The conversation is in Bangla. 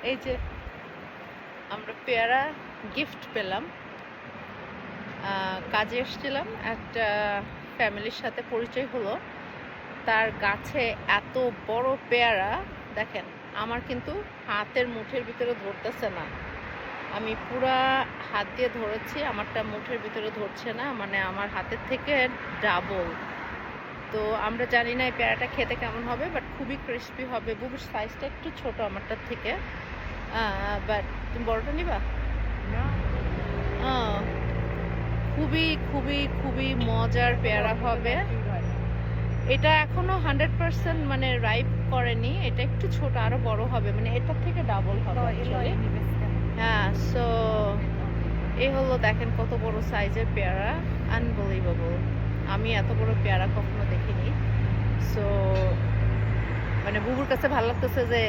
এই যে আমরা পেয়ারা গিফট পেলাম। কাজে এসেছিলাম, একটা ফ্যামিলির সাথে পরিচয় হলো। তার গাছে এত বড় পেয়ারা দেখেন, আমার কিন্তু হাতের মুঠের ভিতরে ধরতেছে না। আমি পুরা হাত দিয়ে ধরেছি, আমারটা মুঠের ভিতরে ধরছে না, মানে আমার হাতের থেকে ডাবল। তো আমরা জানি না এই পেয়ারাটা খেতে কেমন হবে, বাট খুবই ক্রিস্পি হবে। বুবুর সাইজটা একটু ছোট আমারটার থেকে, বাট তুমি বড়টা নিবা? আহ, খুবই খুবই খুবই মজার পেয়ারা হবে। এটা এখনো 100% মানে রাইপ করেনি, এটা একটু ছোট, আরো বড় হবে, মানে এটার থেকে ডাবল হবে actually। হ্যাঁ, সো এই হলো, দেখেন কত বড় সাইজের পেয়ারা, আনবিলিভেবল। আমি এত বড় পেয়ারা কখনো দেখিনি। সো মানে বুবুর কাছে ভালো লাগতেছে যে